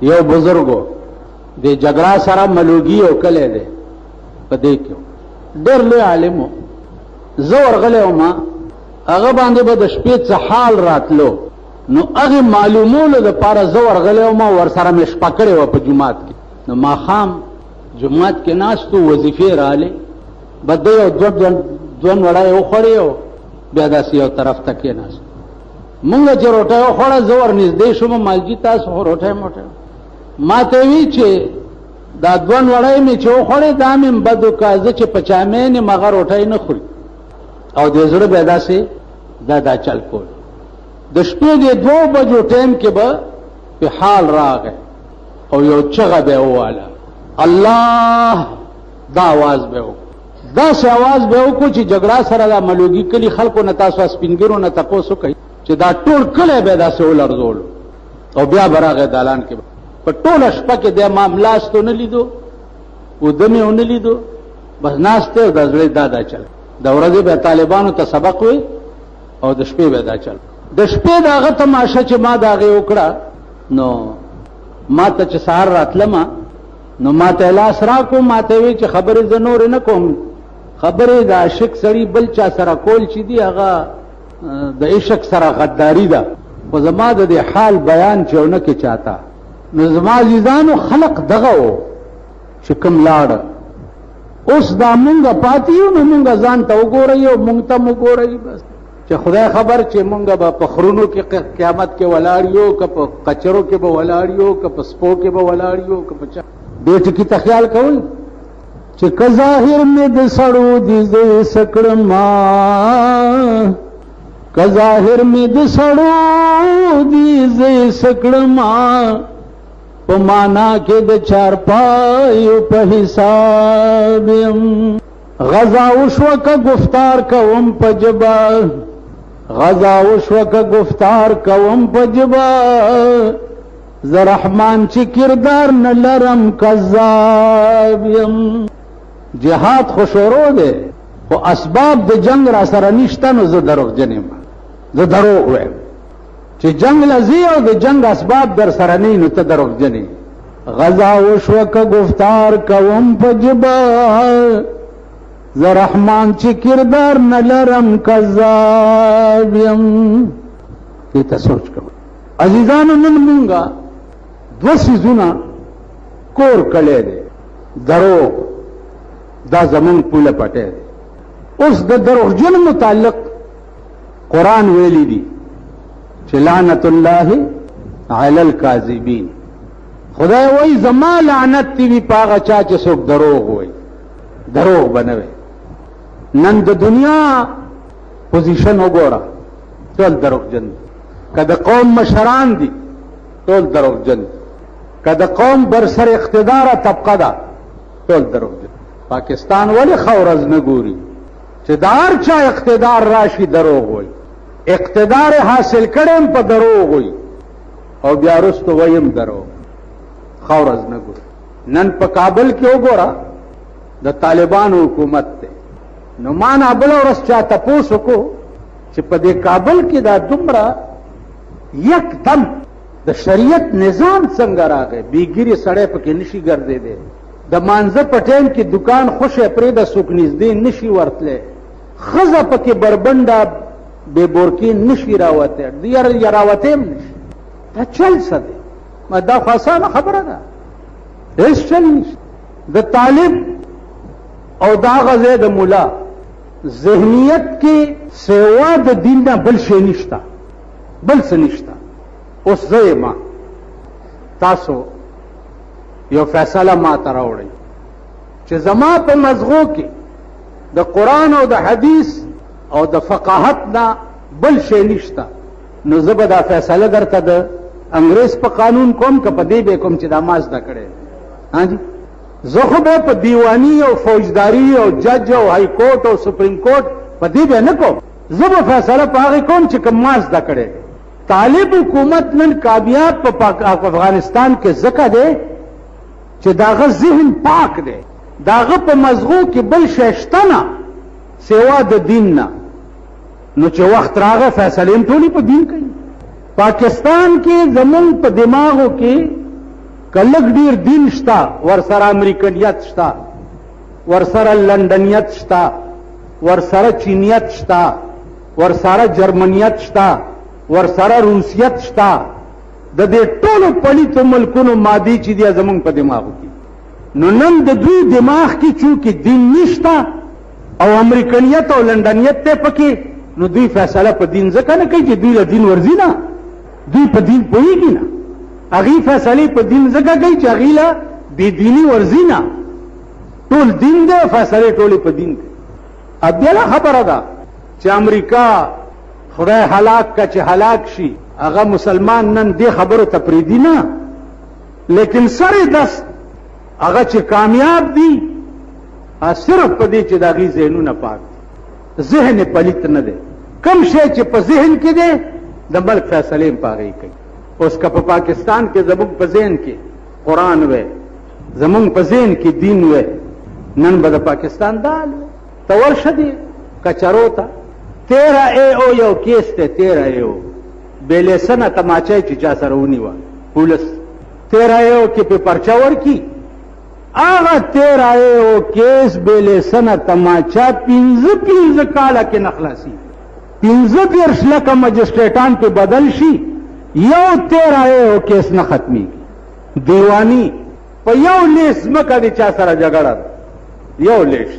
یو بزرګو د جګړه سره ملوګي او کله ده په دې کې ډېر لوی عالم زه ورغلی وم هغه باندې به د شپې څه حال راتلو نو هغه معلومولو دپاره زه ورغلی وم ورسره مې شپه کړې وه په جومات کې نو ماښام جومات کې ناستو وظیفې رالې به ده یو دوه وړی وخوړې او بیا داسې یو طرف ته کېناست مونږ چې روټۍ وخوړه زه ورنږدې شوم مالجي تاسو خو روټۍ موټۍ ما ته وی چې دا دوه وړی مې چې وخوړې دا مې بد وکړه زه چې په چامین یم هغه روټۍ نه خوري او د زړه بیا داسې دا چل کول د شپې د 2 بجو ټایم کې به په حال راغی او یو چغه به وواله الله دا आवाज به وکړو داسې आवाज به وکړو چې جګړه سره دا ملوګي کلي خلکو نه تاسو سپینګرو نه تپوس وکړئ چې دا ټول کلی به داسې ولړزول او بیا به راغی دالان کې په ټوله شپه کې دی ما ملاستو نه لیدو اوده مې ونه لیدو بس ناست او د زړه دا چل د ورځې به طالبانو ته سبق وي او د شپې به دا چل د شپې د هغه تماشه چې ما د هغې وکړه نو ما ته چې سهار راتلمه نو ما ته لاس راکو ما ته وی چې خبرې زه نورې نه کوم خبرې د عاشق سړي بل چا سره کول چې دي هغه د عشق سره غداري ده خو زما د دې حال بیان چې ونه کې چاته نو زما عزیزانو خلق دغه و چې کوم لاړه اوس دا مونږه پاتې یو نو مونږه ځان ته وګورئ او مونږ ته وګورئ بس چې خدای خبر چې مونږ به په خرونو کې قیامت کې ولاړ یو که په کچرو کې به ولاړ یو که په سپو کې به ولاړ یو که په چا دې ټکي ته خیال کوئ چې که ظاهر مې د سړو دي زه سکړما که ظاهر مې د سړو دي زه سکړما په معنا کې د چارپایو په حساب غزا وشوه که گفتار کوم په جبا غزا وشوه که گفتار کوم په جبا زه رحمان چې کردار نه لرم کذاب یم جهاد خو شروع دی خو اسباب د جنگ را سره نشته نو زه دروغجن یم زه دروغ وایم چې جنگ لذي او د جنگ اسباب در سره نه نو ته دروغجن یې غزا وشوه که گفتار کوم په جبا زه رحمان چې کردار نه لرم کذاب یم دې ته سوچ کوئ عزیزانو نن مونږه 2 سیزونه کور کړی دی دروغ دا زمون پوله پټی دی اوس د دروغجن متعلق قرآن ویلی دی چې لعنت الله علی الکاذبین خدای وای زما لعنت دی وی پاغه چا چې څوک دروغ وای دروغ بنوي نن د دنیا پوزیشن وګوره ټول دروغجن کله قوم مشران دي ټول دروغجن کله قوم برسر اقتدار طبقه ده ټول دروغجن پاکستان ولی خورز نه ګوري چې دار چا اقتدار راشي دروغ وای اقتدار حاصل کړم په دروغ وای او بیا رستو ویم دروغ خورز نه ګوري نن په کابل کې وګوره د طالبانو حکومت ته نو معنا بل ورځ چا تاسو کو چې په دې کابل کې دا دومره یکدم د شریعت نظام څنګه راغی بیګری سړی پکې نشي ګرځې دی د مانزه پټین کې دکان خوشې پرې د سوق نږدې نشي ورتله خزه پکې بربنده به بورکی نشي راوته ډیر یراوته نشي دا چل څه دی ما دا خاصه خبره ده هیڅ چل نشي د طالب او دا غزه د مولا ذهنیت کې سیوا د دین نه بل شي نشتا بل څه نشتا اوس زما تاسو یو فیصله ما ته راوړئ چې زما په مزغو کې د قرآن او د حدیث او د فقاهت نه بل شي نشتا نو زه به دا فیصله درته د انګریز په قانون کوم که په دې به کوم چې دا ما زده کړی ها جی زه خو به په دیوانی او فوجداري او جج او های کورټ او سپریم کورټ په دې به نه کوم زه به فیصله په هغې کوم چې کوم ما زده کړی طالب حکومت نن کامیاب په افغانستان کې ځکه دی چې داغه ذهن پاک دی داغه په مزغو کې بل شی شته نه سوا د دین نه نو چې وخت راغی فیصلې هم ټولې په دین کوي پاکستان کې زمونږ په دماغو کې کلک ډیر دین شتا ورسره امریکایت شتا ورسره لندنیت شتا ورسره چینیت شتا ورسره جرمنیت شتا ورسره روسیت شتا د دې ټولو پلیتو ملکونو مادي چې دی زمونږ په دماغو کې نو نن د دوی دماغ کې چونکې دین نشتا او امریکایت او لندنیت ته پکې نو دوی فیصله په دین ځکه نه کوي چې دوی له دین ورځي نه دوی په دین پوهېږي نه هغې فیصلې په دین ځکه کوي چې هغې له بېدیني ورځي نه ټول دین دی فیصلې ټولې په دین کوي بله خبره ده چې امریکا خدای هلاک که چې هلاک شي هغه مسلمان نن دې خبرو ته پرېږدي نه لیکن سر دست هغه چې کامیاب دي صرف په دې چې د هغې ذهنونه پاک دي ذهن پلیت نه دی کم شی چې په ذهن کې دی د ملک فیصلې هم په هغې کوي اوس که په پاکستان کې زموږ په ذهن کې قرآن وی زموږ په ذهن کې دین وی نن به د پاکستان دال وی ته ورشه دی کچرو ته 13 یو کیس دی 13 بې لیسنه تماچی چې چا سره ونیوه پولیس 13 کې پې پرچه ورکي هغه 13 کیس بې لیسنه تماچا 15 کاله کې نه خلاصي 15 لکه مجسټریټان پې بدل شي یو 13 کیس نه ختمیږي دیوانی په یو لیس ځمکه د چا سره جګړه ده یو لیس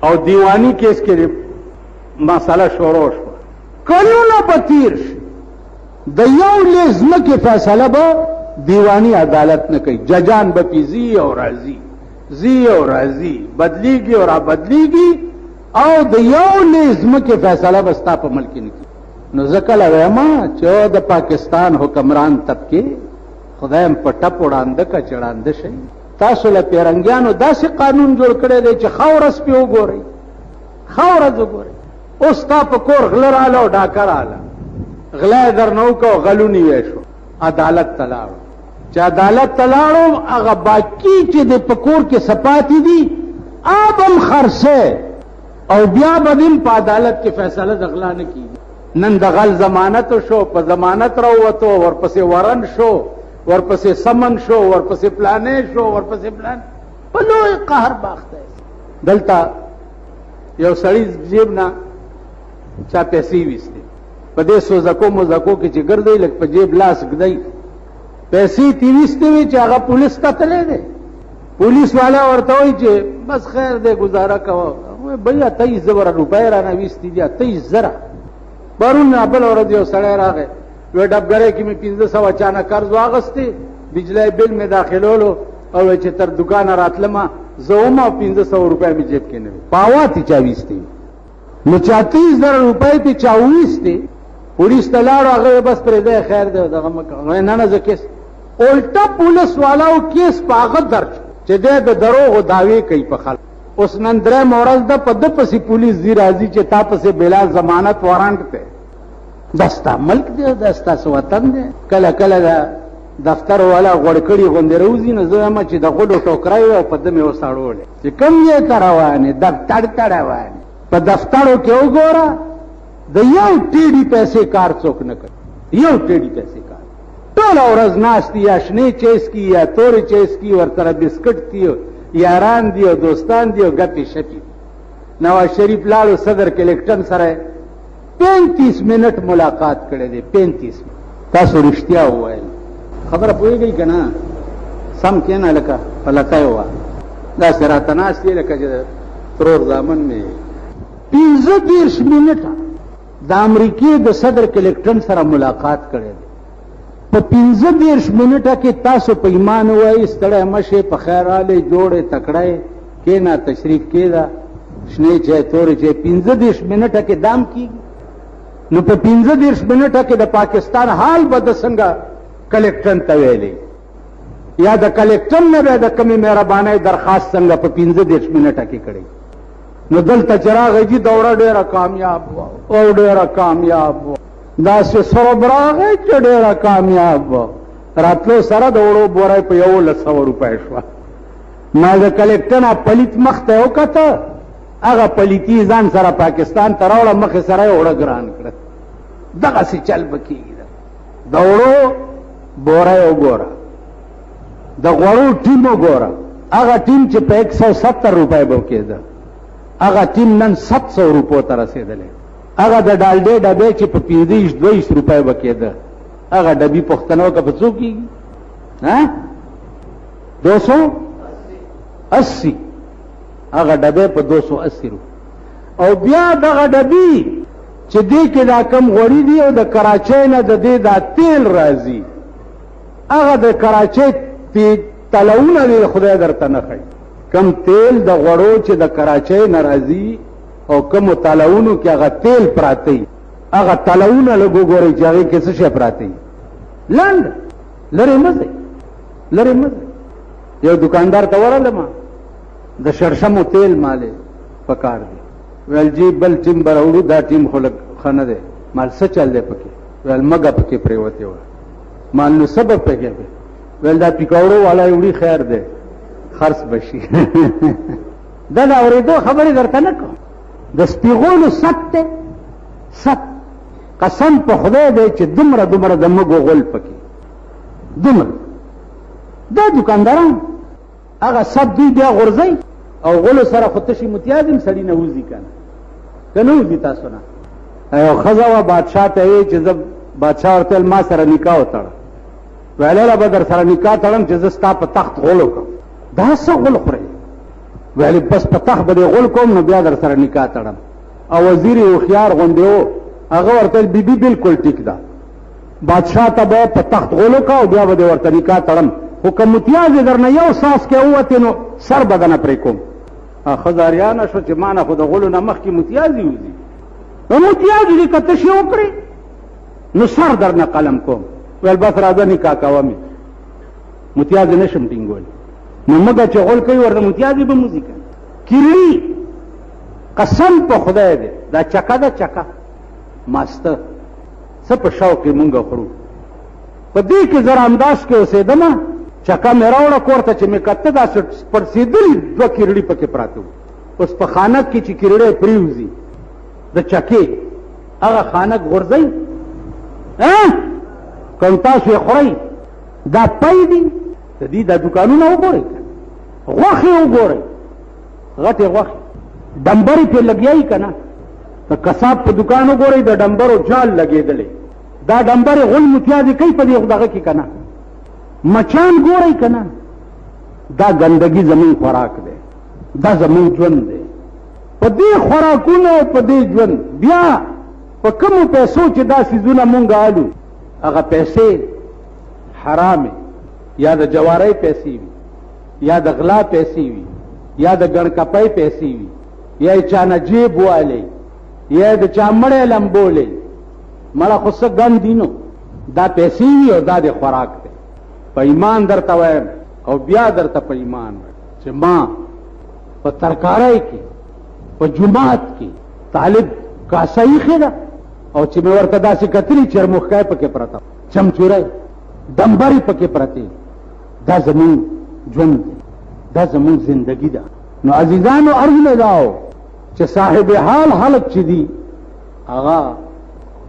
او دیوانی کیس کې مسله شروع شوه کلونه به تیر شي د یو لیس ځمکې فیصله به دیوانی عدالت نه کوي ججان به پې ځي او راځي ځي او راځي بدلیږي او را بدلیږي او د یو لیس ځمکې فیصله به ستا په ملک کې نه کېږي نو زه کله وایم چې د پاکستان حکمران طبقې خدای هم په ټپ وړانده که چې ړانده شئ تاسو له پیرنګیانو داسې قانون جوړ کړی دی چې ښه ورځ پې وګورئ ښه ورځ وګورئ اوس ستا په کور غله راله او ډاکه راله غلا یې درنه وکړه او غلو نیوی شو عدالت ته لاړو چې عدالت ته لاړو هغه باقي چې د په کور کې سپاتې دي آب هم خرڅی او بیا به دې په عدالت کې فیصله د غلا نه کېږي نن د غل ضمانت شو په ضمانت راووتو ورپسې ورن شو ورپسې سمن شو ورپسې پلانې شو ورپسې پلان په لوی قهر باخته دلته یو سړي جیب نه چا پیسې ویستې په دې سوزکو مزکو کې چې ګرځئ لږ په جیب لاس ږدئ پیسې تې ویستې وې چې هغه پولیس ته تللی دی پولیس والا ورته وایي چې بس خیر دی ګزاره کوه بھیا 23,000 روپۍ رانه ویستې دي 23,000 پرون بل ورځ یو سړی راغی وی ډبګرۍ کې مې 1500 اچانه قرض واغستې بجلی بل مې داخلولو او چې تر دکانه راتلمه زه وم او 1500 روپۍ مې جیب کې نه وي پاواتې چا ویستې نو 30,000 روپۍ ته چا ویستې پولیس ته لاړو هغه بس پرېږدی خیر دی دغه مه کوه نه نه زه کیس الټه پولیس والاو کیس په هغه درج چې دی د دروغو دعوې کوي په خلک اوس نن درېیم ورځ ده په ده پسې پولیس ځي راځي چې تا پسې بلا ضمانت وارنټ دی دا ستا ملک دی دا ستاسو وطن دی کله کله د دفتر والا غوړکړي غوندې راوځي نو زه وایم چې د غوډو ټوکری وي او په ده مې وسړولی چې کوم یې ته روانې دفتر ته روانې په دفترو کې وګوره د یو ټیډي پیسې کار څوک نه کوي یو ټیډي پیسې کار ټوله ورځ ناست دي یا شنې چیسکي یا تورې چیسکي ورسره بسکټ دي یاران دي او دوستان دي او ګپې شپې نواز شریف لاړو صدر کلیکټن سره 35 منټ ملاقات کړی دی 35 تاسو رښتیا وویل خبره پوهېږئ که نه سم کښېنه لکه په لکۍ وه داسې راته ناست یې لکه چې ترور زامن مې 35 منټه د امریکې د صدر کلیکټن سره ملاقات کړی دی په 35 منټه کې تاسو په ایمان ووایئ ستړی مه شئ په خیر رالی جوړې تکړی کښېنه تشریف کېږه شنې چای تورې چای 15 منټه کې دام کېږي نو په 15 منټه کې د پاکستان حال به د څنګه کلیکټن ته ویلی یا د کلیکټن نه به د کمې مهربانۍ درخواست څنګه په 15 منټه کې کړی نو دلته چې راغی جي دوره ډېره کامیاب وه او ډېره کامیاب وه داسې سرب راغی چې ډېره کامیاب وه راتلو سره د وړو بوری په 1100 روپۍ شوه ما د کلیکټن پلیت مخ ته وکته هغه پلیتي ځان سره پاکستان ته راوړه مخې سره یې وړه ګران کړه دغسې چل به کېږي د وړو بوری وګوره د غوړو ټیم وګوره، هغه ټیم چې په 170 روپۍ به کېده، هغه ټیم نن 700 روپو ته رسېدلی. هغه د ډالډې ډبې چې په 25 روپۍ به کېده، هغه ډبي پښتنه وکړه په څو کېږي؟ 280. هغه ډبې په 280 روپۍ. او بیا دغه ډبي چې دې کې دا کم غوړي دي او د کراچۍ نه د دې دا تیل راځي، هغه د کراچۍ تلونه دي، خدای درته نه ښایي. کم تیل د غوړو چې د کراچۍ نه راځي او کم تلونو کې هغه تیل پراته وي، هغه تلونه لږ وګورئ چې هغې کې څه شی پراته وي. لنډ لرې مه ځئ، لرې مه ځئ. یو دکاندار ته ورغلم، د شړشمو تیل مالې پکار دی. ویل جی بل ټیم به راوړو، دا ټیم خو لږ ښه نه دی. مال څه چل دی پکې؟ ویل مګه پکې پرېوتې وه. مال نو سبب پکې دی؟ ویل دا پیکاوړو والا وړي خیر دی، خرڅ به شي. دا د اورېدو خبرې درته نه کوم. د سپېغولو ست دی، ست. قسم په خدای دی چې دومره دومره د مږو غول پکې، دومره. دا دکانداران هغه ست دوی بیا غورځئ او غلو سره خو تشي متیازم سړي نه وځي که نه، که نه وځي تاسو نه. یو ښځه وه بادشاه ته یې چې زه بادشاه ورته ویل ما سره نکاح وتړه. ویلله به در سره نکاح تړم چې زه ستا په تخت غول وکړم. دا څه غول خورئ؟ ویلې بس په تخت به دې غول کوم نو بیا در سره نکاح تړم. او وزیر یې هوښیار غوندې و، هغه ورته ویل بیبي بالکل ټیک ده، بادشاه ته به په تخت غول وکړه او بیا به دې ورته نکاح تړم، خو که متیاز یې در نه یو ساس کې ووتې نو سر به دنه پرې کوم. ښځه اریانه شوه چې ما نه خو د غولو نه مخکې متیازې وځي، نو متیازې دې که تشې وکړې نو سر در نه قلم کوم. ویل بس راځه نکاح کوه مې، متیازې نه شم ټینګولی. نو مګه چې غول کوي ورته متیازې به موځي که کیرړي. قسم په خدای دی دا چکه ده، چکه ماسته څه په شوق کې مونږ خورو. په دې کې زه رامداس کې اوسېدمه، چکه مې راوړه کور ته چې مې کته داسې پړسېدلي 2 کیرړي پکې پراته وو. اوس په خانک کې چې کیرړی پرېوځي د چکې، هغه خانک غورځئ کوم تاسو یې خورئ، دا پی دي د دې دا دکانونه وګورئ، غوښې وګورئ، غټې غوښې، ډمبرې پرې لګیایي که نه. د کساب په دکان وګورئ، د ډمبرو جال لګېدلی، دا ډمبرې غول متیازې کوي په دې دغه کې که نه. مچان ګورئ که نه. دا ګندګي زمون خوراک دی، دا زمون ژوند دی. په دې خوراکونو په دې ژوند بیا په کومو پیسو چې دا څیزونه مونږ الو، هغه پیسې حرامې، یا د جوارۍ پیسې وي، یا د غلا پیسې وي، یا د ګڼکپۍ پیسې وي، یا یې چا نه جیب والی، یا یې د چا مړی لمبولی. مړه خو څه ګن دي نو، دا پیسې وي او دا د خوراک دی. په ایمان درته وایم او بیا درته په ایمان وایم چې ما په ترکارۍ کې په جومات کې طالب کاسه ایښې ده او چې مې ورته داسې کتلي چرموښکی پکې پرته، چمچورۍ، ډمبرې پکې پرتې. دا زمونږ ژوند دی، دا زمونږ زندګي ده. نو عزیزانو عرض مې دا و چې صاحب حال خلک چې دي هغه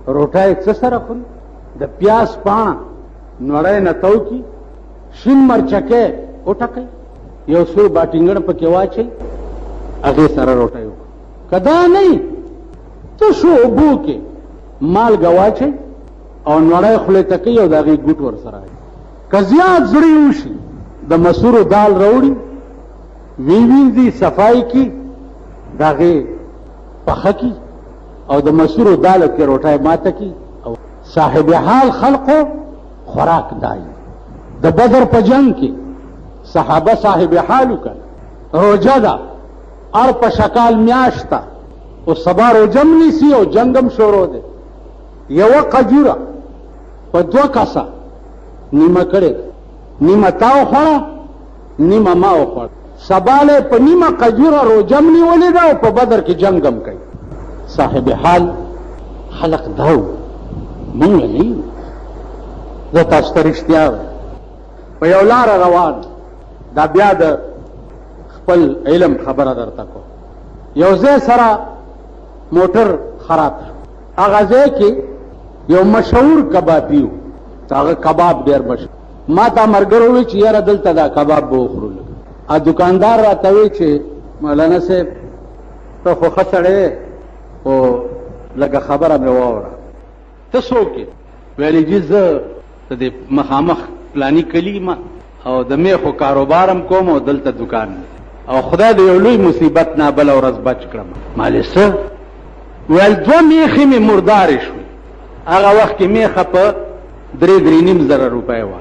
روټۍ څه سره خوري؟ د پیاز پاڼه نوړی نه تو کي، شین مرچکې وټکئ، یو سور باټینګړ پکې واچئ، هغې سره روټۍ وکړئ. که دا نه وي تشو اوبو کې مالګه واچئ او نوړی خولې ته کوي او د هغې ګوټ ورسره وي. که زیات زړی وشي د مسورو دال راوړي، وینځي، صفای کي، د هغې پخه کي او د مسورو دالو کې روټۍ ماته کي. او صاحب حال خلقو خوراک دای. د بدر په جنگ کې صحابه صاحب حالو کړ، روجه ده، ار په شکال میاشته او سبا روجم نیسي او جنگم شروع ده. یوه قجوره په 2 کسه نیمه کړې، نیمه تا وخوړه، نیمه ما وخوړه. سباله په نیمه قجوره روجم نیولې ده او په بدر کې جنگم کوي. صاحب حال خلق داو مونږ نه یو. زه تاسو ته رښتیا وایم، په یو لاره روان، دا بیا د خپل علم خبره درته کوم. یو ځای سره موټر خراب شو، هغه ځای کې یو مشهور کبابي و، هغه کباب ډېر مشهور. ما ته مرګرو وی چې یاره دلته دا کباب به وخورو. ا دکاندار راته وی چې مولانا صاحب ته خو ښه سړی او لکه خبره مې واوره، ته څوک یې؟ ویلې جي زه د دې مخامخ پلاني کلي ما او د میخو کاروبار هم کوم او دلته دکان دی او خدای د یو لوی مصیبت نه بله ورځ بچ کړم. مالې څه؟ ویل 2 میخې مې مردارې شوې. هغه وخت کې میخه په 3,500 روپۍ وه،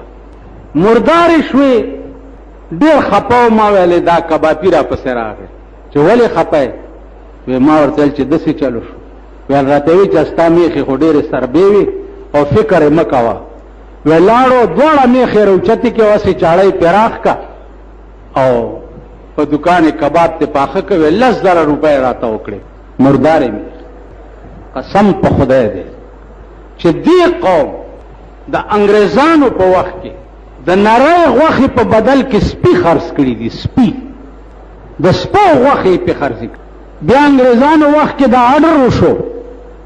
مردارې شوې. ډېر خپه ما ویلې دا کبابي را پسې راغی چې ولې خپه یې؟ وی ما ورته ویل چې داسې چلو شو. ویل راته وی چې ستا میخې خو ډېرې سربې وي او فکر یې مه کوه. وی لاړو 2 میخې روچتې کې وسې چاړی پراخ کا او په دکان کباب ته پاخه کوي 10,000 روپۍ راته وکړې مردارې میخ. قسم په خدای دی چې دې قوم د انګریزانو په وخت کې د نری غوښې په بدل کې سپي خرڅ کړي دي. سپي د سپو غوښې پې خرڅ کړي. بیا انګریزانو وخت کې دا آرډر وشو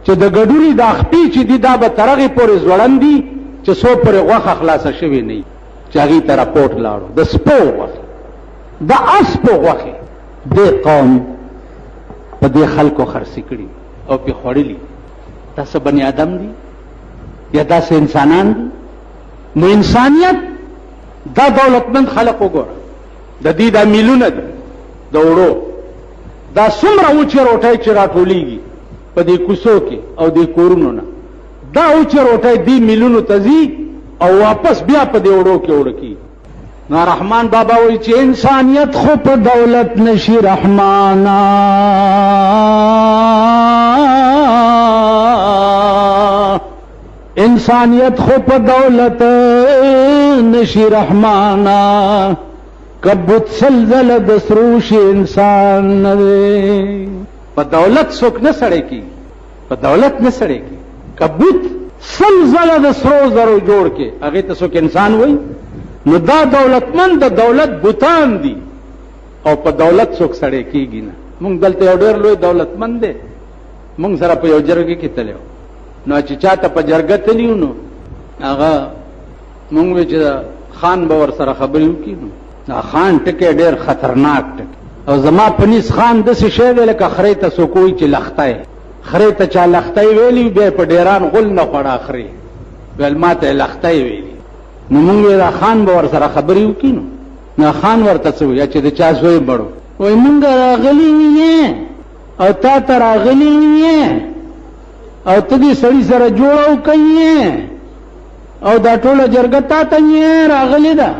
چې د ګډوري دا خپې چې دي دا به تر هغې پورې ځوړند دي چې څو پورې غوښه خلاصه شوې نه وي، چې هغې ته راپورټ لاړو. د سپو غوښې د اسپو غوښې دې قوم په دې خلکو خرڅې کړي او پې خوړلي. دا څه بني آدم دي یا داسې انسانان دي؟ نو انسانیت دا دولتمند خلق وګوره، د دې دا میلونه دي د وړو، دا څومره اوچې روټۍ چې راټولېږي په دې کوڅو کې او دې کورونو نه، دا اوچې روټۍ دې میلونو ته ځي او واپس بیا په دې وړو کې وړه کېږي. نو رحمان بابا وایي چې انسانیت خو په دولت نشي رحمانا، انسانیت خو په دولت نشي رحمانا، کبوت سلزله د سروش انسان نه دی. په دولت څوک نه سړی کېږي، په دولت نه سړی کېږي. کبوت سلزله د سرو زرو جوړ کې هغې ته څوک انسان وایي؟ نو دا دولتمند د دولت بوتان دي او په دولت څوک سړی کېږي نه. مونږ دلته یو ډېر لوی دولتمند دی، مونږ سره په یو جرګه کې تللی و. نو چې چاته په جرګه تلي وو نو هغه مونږ وی چې خان به ورسره خبرې وکړي. نو دا خان ټکی ډېر خطرناک ټکی او زما په نیس خان داسې شی دی لکه خرې ته څوک وایي چې لختی. خرې ته چا لختی ویلي بیا په ډېران غول نه خوړه خرې، ویل ما ته یې لختی ویلي. نو مونږ وی دا خان به ورسره خبرې وکړي. نو خان ورته څه وایي چې د چا زوی بړو وایي مونږ راغلي یې او تا ته راغلي یې او ته دې سړي سره جوړه وکړې او دا ټوله جرګه تا ته یې راغلې ده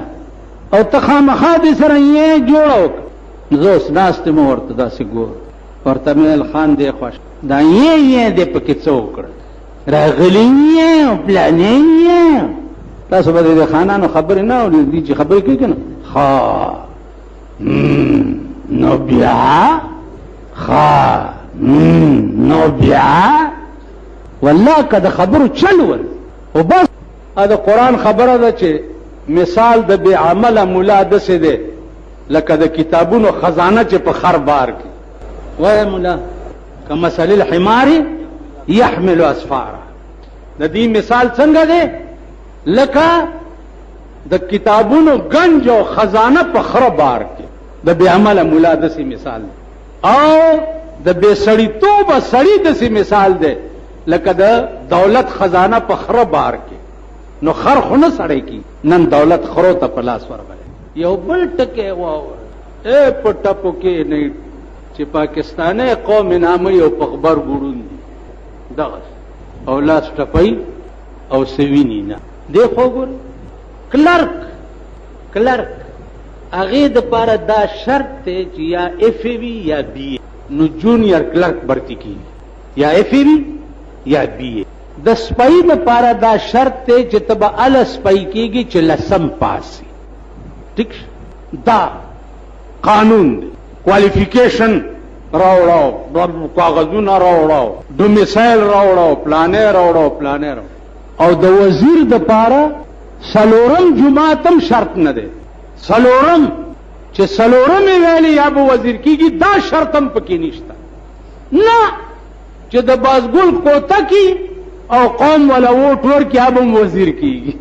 او ته خامخا دې سره یې جوړه وکړه. زه اوس ناست یم ورته داسې ګور، ورته مې ویل خان دې خوښ دا یې دې پکې څه وکړه؟ راغلي یې او پلانې یې. تاسو به د خانانو خبرې نه اورئ چې خبرې کوي که نه؟ ښه نو بیا ښه نو بیا والله که د خبرو چل ور او بس. دا قرآن خبره ده چې مثال د بې عمله ملا داسې دی لکه د کتابونو خزانه چې په خر بار کې. وایه ملا کمثل الحمار یحمل اسفارا، د دې مثال څنګه دی؟ لکه د کتابونو گنج او خزانه په خر بار کې. د بې عمله ملا داسې مثال دی او د بې سړیتوبه سړي داسې مثال دی لکه د دولت خزانه په خره بار کې. نو خر خو نه سړی کی، نن دولت خرو ته په لاس ورغلی. یو بل ټکی واوره په ټپو کې نه چې پاکستانی قوم نامه یو په غبر ګوړون دي دغه او لاس ټپی او سویني نه دی. خو ګور کلرک هغې دپاره دا شرط دی چې یا اف وي یا بي. نو جونیئر کلرک برتی کېږي یا اف وي یا بي. د سپۍ دپاره دا شرط دی چې ته به اله سپۍ کېږي چې 10م پاس وي. ټیک دا قانون دی. کوالیفیکیشن راوړاو، کاغذونه راوړاو، ډومیسایل راوړاو، پلانې راوړاو. او د وزیر دپاره 4م جماعت هم شرط نه دی. 4م چې 4م یې ویلې یا به وزیر کېږي دا شرط هم پکې نشته. نه چې د بازګل کوته کې او قوم ولا ووټ ورکړي یا به وزیر کېږي.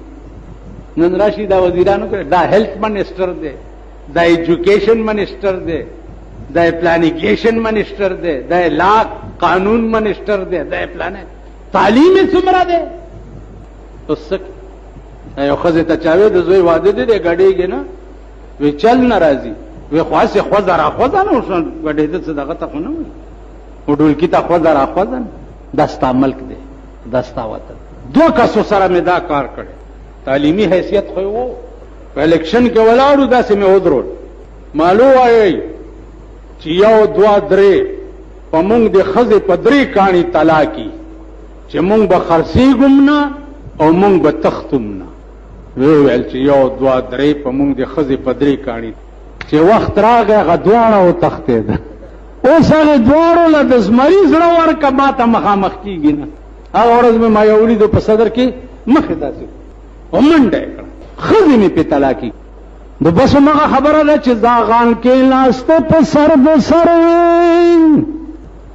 نن راشي دا وزیرانو کې دا هیلث منسٹر دی، دا ایجوکیشن منسٹر دی، دا پلانیګیشن منسٹر دی، دا لا قانون منسٹر دی، دا پلان تعلیم څومره دی. اوس یو خزه ته چاوي د زوی واده دی غړېږي نه وی چل ناراضي وی خاصه خوځره خوځنه وشو غړې د صدقه ته خو نه وي وډول کی ته خوځره خوځن دستا ملک دی دستا وطن. دو کسو سره مې دا کار کړي تعلیمی حیثیت خو وو په الیکشن کې ولاړو داسې مې ودرول مالو وایي چې یو دوا درې په مونږ د خزه په درې کانی طلاقي چې مونږ به خرسي ګمنا او مونږ به تختمنا. ویل چې یو دوا درې په مونږ د خزه په درې کانی چې وخت راغی غدوانه او تختې ده. اوس هغه دواړو له د زمري زړه ورکه ما ته مخامخ کېږي نه. هغه ورځ مې ما یو ولیدو په صدر کې مخې داسې ومنډه یې کړه ښځې مې پې طلاقي. نو بس همغه خبره ده چې زاغان کې ناسته په سر د سر وي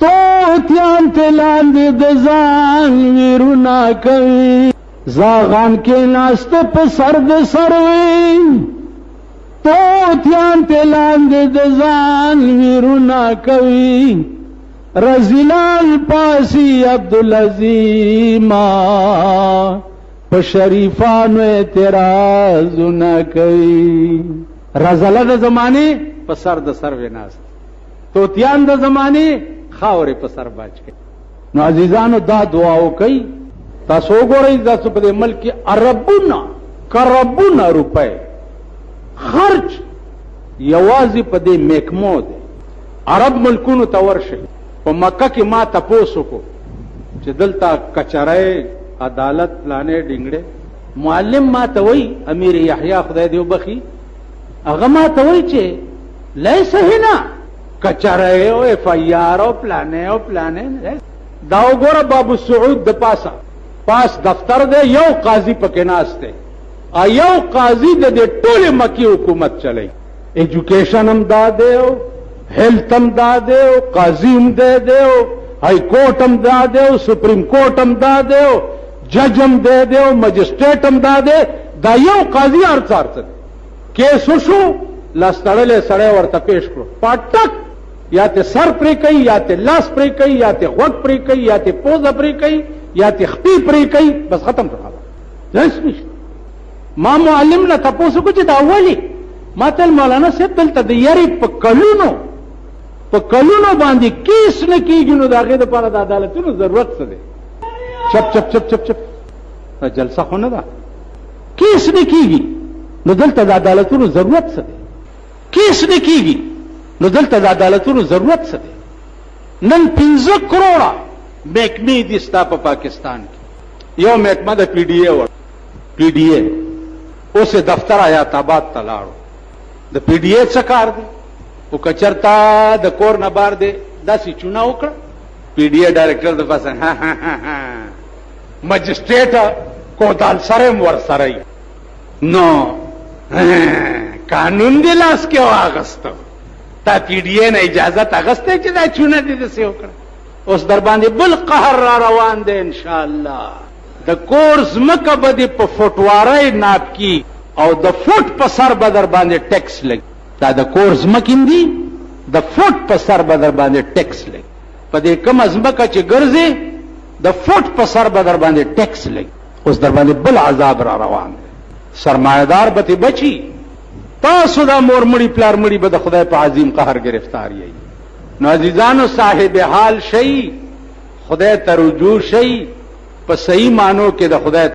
توتیان ته لاندې د ځان ویرونه کوي. زاغان کې ناسته په سر د سر وي توتیان ته لاندې د ځان ویرونه کوي. رزیلان پاسی عبدالعظیمہ په شریفانو اعتراضونه کوي. رزله د زمانه په سر د سر وناست توتیان د زمانه خاورې په سر باج کوي. نو عزیزانو دا دعا وکړئ تاسو وګورئ تاسو په دې ملک کې کربونه روپے خرج یوازې په دې محکمو دی. عرب ملکونو ته ورشئ په مکه کې ما تپوس وکړو چې دلته کچرای عدالت پلانې ډینګړې معلم ما ته وایي امیر یحیی خدای دې وبخي هغه ما ته وایي چې لیس هنا کچرای او اف آی آر او پلانې دا وګوره بابو سعود د پاس دفتر دی یو قاضي پکې ناست دی یو قاضي د دې ټول مکی حکومت چلی. ایجوکیشن هم دا دی هیلث هم دا دی قاضي هم دی ہائی کورٹ هم دا دی سپریم کورٹ هم دا دی جج هم دی مجسټریټ هم دا دی. دا یو قاضي ارڅ دی کیس وشو لاستړلې سړی ورته پیش کړو پټک یا ته سر پرې کوي یا ته لاس پرې کوي یا ته غوږ پرې کوي یا ته پوزه پرې کوي یا ته خپې پرې کوي بس ختم شو خبره. ما معلم نه تاسو کو چې دا اولی ما تل مولانا صاحب دلته د یاري په کلونو باندې کیس نه کیږي نو داغه د پاره د عدالتونو ضرورت څه دی. چپ جلسه خو نه ده کیس نه کیږي نو دلته د عدالتونو ضرورت څه دی. کیس نه کیږي نو دلته د عدالتونو ضرورت څه دی. نن 15 کروڑه محکمې دي ستا په پاکستان کې. یو محکمه د پی ډی اے اوس دفتر آیات آباد ته لاړو. د پی ډی اے څه کار دی او کچرتا د کور نه بار دی داسې چونه وکړه پی ډی اے ډایرکټر د پاسه مجسټریټ کودال سره ور سره نو قانون دی لاس کې واغسته تا پی ډی اے نه اجازه اغسته چې دا چونه دي دسې وکړه. اوس در باندې بل قهر را روان دی ان شاء الله. د کورس مکه به په فوټوارای ناپ کی او د فوټ په سر به در باندې ټیکس لګي. دا د کورس مکین دی د فوټ په سر به در باندې ټیکس لګي. په دې کوم ازمکه چې ګرځي د فوټ په سر به در باندې ټیکس لګي. اوس در باندې بل عذاب را روان دی. سرمایدار به بچي تاسو دا مور مړی پلار مړی به د خدای په عظیم قهر گرفتار یی. نو عزیزانو صاحب حال شي خدای ته رجوع شي په صحیح مانو کې د خدای